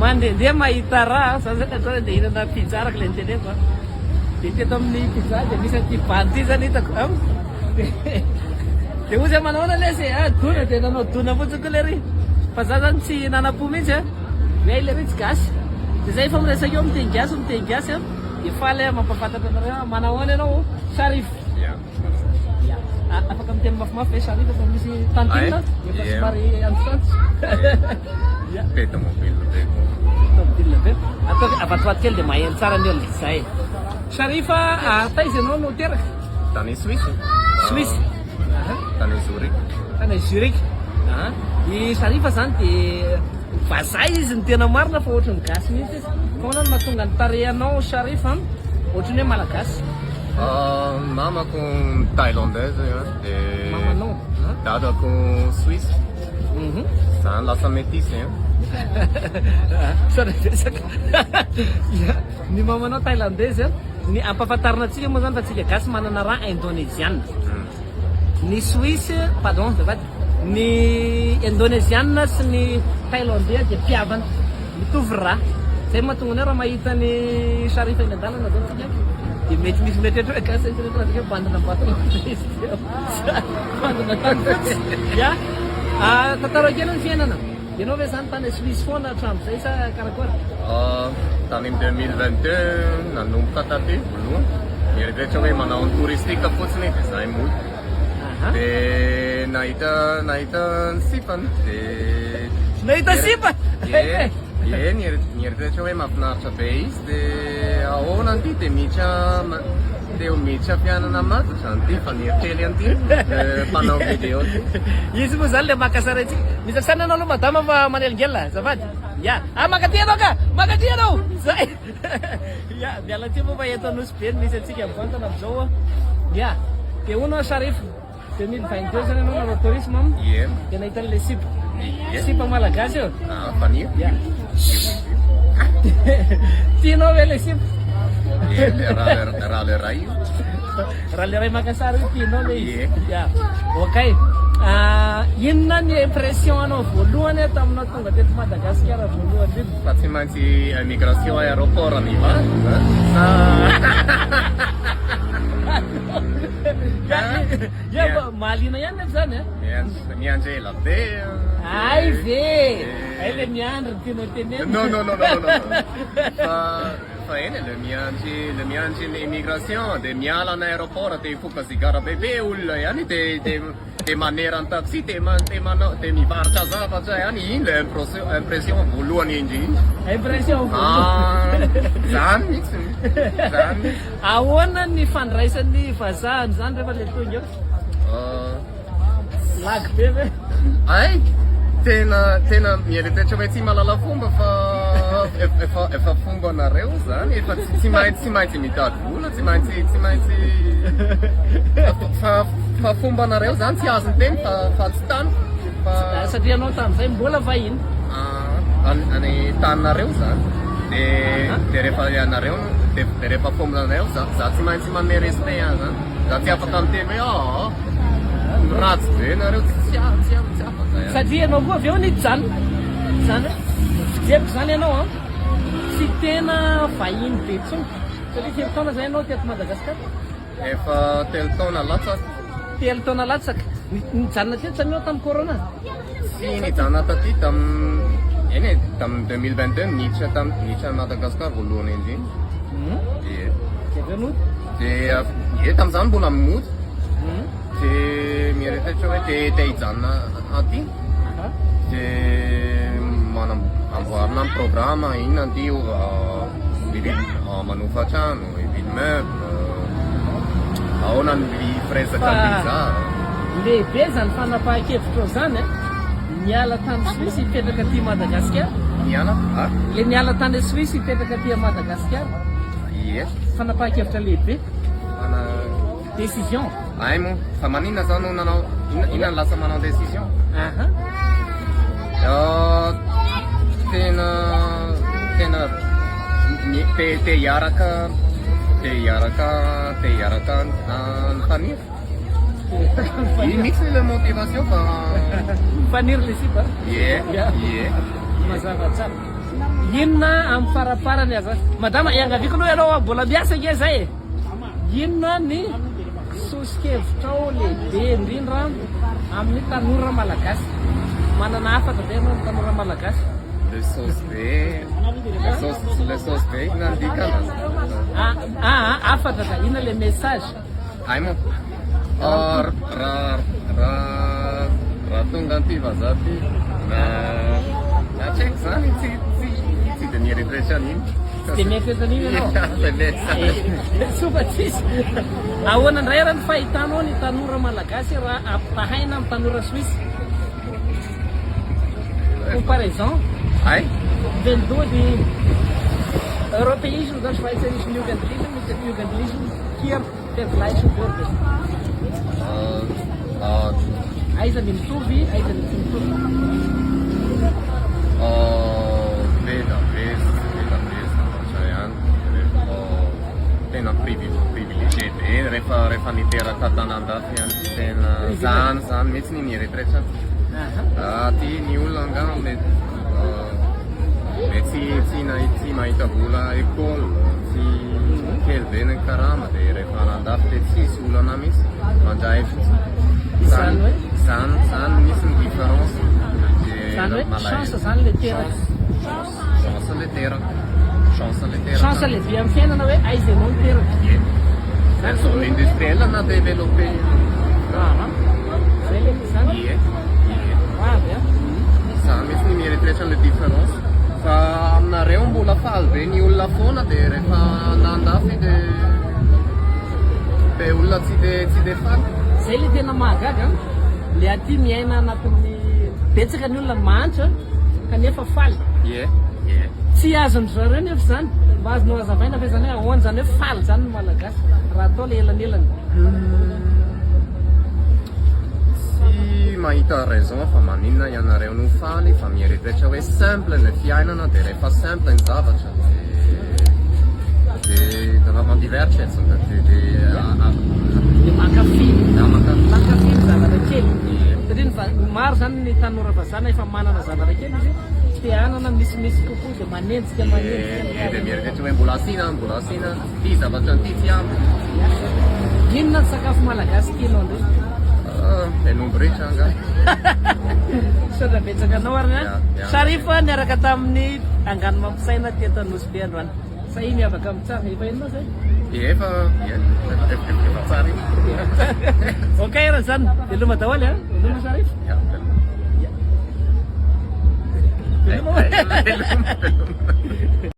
mandehandeha mahita raha za zany atao de hinana pizza araka le nyteneko a de teto amin'ny pizza de misy an'ity vany ty zany hitako de ozy manahona lesy dona de nanao dona fotsiny koa le ry fa za zany tsy nanapo mihitsy a hoe le ry tsy gasy de zay fa miresaka eo miteny gasy a de faly mampafantatra anareo manahoana ianao Sharif afaka miteny mafimafy hoe Sharif fa misy tantina efa somary antitanty Peta mobile be. mobile be atao avatoato kely de maheno tsara ny olona zay Sharifa taiza ianao no teraka Tany Suisse. Suisse Tany Zurich. tany Zurich i Sharifa zany de vazaha izy ny tena marina fa ohatrany gasy mihitsy izy foana no mahatonga ny tarehanao Sharifa ohatrany hoe malagasy Mamako thaïlandaise de mamanao dadako Suisse. Zany lasa métisse Sorry resaka ny mamanao thaïlandaise ny ampafantarina antsika moa zany fa tsika gasy manana raha indonesianina ny Suisse pardon zafady ny indonesianina sy ny thaïlandais de mpiavana mitovy raha zay mahatonga ny raha mahita ny Sharifa eny an-dalana zao tsika de mety misy mety hoe gasy hoe bandina batona izy bandina tany ya tantara kely ny fiainana ianao ve zany tany Suisse foana hatramin'izay sa karakory Tany 2022 nanomboka taty voalohany mieritreretra hoe manao ny touristika fotsiny de zay moy de nahita ny sipany de nahita sipa mieritreretra hoe mahafinaritra be izy de ahoana an'ity de miditra fianana matotra an'ity fa nierikely an'ity mpanao video izy moa zany le makasara itsika misasana anao aloha madama fa manelingelina zafady ya makaty anao ka makaty anao zay ya miala ty moa fa eto anosy be ny misy atsika mivantana am'izao ya de hono Sharif 2022 zany anao nanao tourisme de nahita an'le sipa malagasy eo fanir ya tianao ve le sipa raha le ray raha le ray makasara io tianao le izy ya okay inona ny impression anao voalohany taminao tonga teto Madagasikara voalohany io fa tsy maintsy immigration aéroport ny va mahaliana ihany nefa zany mianjela be ay ve ay le miandry ny tianao teneny non fa eny le miandry ny immigration de miala ny aéroport de ifoka zigara bebe olona ihany de manera ny taxi de mivarotra zavatra ihany iny le impression voalohany indrindra impression zany mihitsy zany ahoana ny fandraisan'ny vazahany zany rehefa le tonga eo lagy be ve ay tena mieritreretra hoe tsy mahalala fomba fa efa fomba anareo zany efa tsy maintsy mitady vola tsy maintsy fa fomba anareo zany tsy azo ny teny fa tsy tany satria anao tamin'izay mbola vahiny any taninareo zany de rehefa anareo de rehefa fomba anareo za tsy maintsy manome respect zany za tsy afaka miteny hoe ratsy be nareo tsy afaka satria anao koa avy eo ny jano zany fijeriko zany ianao tsy tena vahiny be tsony satria telo taona zay ianao teto Madagasikara efa telo taona latsaka nijanona teto zany ao tamin'ny corona sy nijanona taty tamin'ny 2022 niditra Madagasikara voalohany indrindra de tamin'izany mbola mimoty de mieritreretra hoe te hijanona aty de amboarina ny programma iny andio manofa trano hividy meuble ahoana ny firesaka visa lehibe zany fanapahan-kevitro zany niala tany Suisse hipetraka aty Madagasikara le niala tany Suisse hipetraka aty Madagasikara fanapahan-kevitra lehibe décision ay mo fa manina zany nanao ina lasa manao décision tena te hiaraka ny fanir iny mihitsy le motivation fa fanir le sipa mazava tsara Inona amin'ny faraparany aza madama iangaviako aloha ianao mbola miasa ke zay inona ny sosikevitrao lehibe indrindra amin'ny tanora malagasy manana afaka be anao ny tanora malagasy Le sauce B. Le sauce B inandikana. afaka ka inona le message Ay mo. Raha tonga anty vazaty na check zany tsy de nieritreretrany iny. de miafetan'iny ianao sofa tsisy ahoana indray raha ny fahitanao ny tanora malagasy raha ampahaina amin'ny tanora suisse comparaison Ay? wenn du die europäischen und schweizerischen Jugendlichen mit den Jugendlichen hier vergleichen würdest. Aiza ny mitovy, aiza ny tsy mitovy. Beda satria ihany tena privilegié be rehefa niteraka tanan-dafy ihany tena zany mihitsy ny nieritreretra ty ny olona angano mety tsy mahita vola école tsy kely be ny karama dia rehefa nandafy dia tsisy olana mihitsy mandray fotsiny zany misy ny différence Zany hoe chance zany le teraka. chance le teraka Chance lehibe amin'ny fiainana hoe aiza ianao ny teraka. zone industrielle na développé Zay le zany. Avy a. zany mihitsy ny mieritreretra le différence fa aminareo mbola faly be ny olona foana dia rehefa nandafy dia olona tsy de faly. Zay le tena mahagaga le aty miaina anatin'ny betsaka ny olona mantra kanefa faly. Tsy azony zareo nefa zany mba azonao hazavaina fa zany hoe ahoana zany hoe faly zany ny malagasy raha atao le elanelany. Tsy mahita raison fa maninona ianareo no faly fa mieritreretra hoe simple le fiainana dia rehefa simple ny zavatra dia mampiveritra De mankafy ny zavatra kely satria maro zany ny tanora vazana efa manana zavatra kely izy te hanana misimisy kokoa dia manenjika dia mieritreretra hoe mbola asiana ty zavatra ty tsy ampy inona ny sakafo malagasy tianao ndray enombo rehetra anga sodra betsaka anao ary Sharif niaraka tamin'ny angano mampisaina teto Nosy androany sa i miavaka amin'ny tsara efa enao zay efa tsara ok raha zany veloma daholo veloma Sharif veloma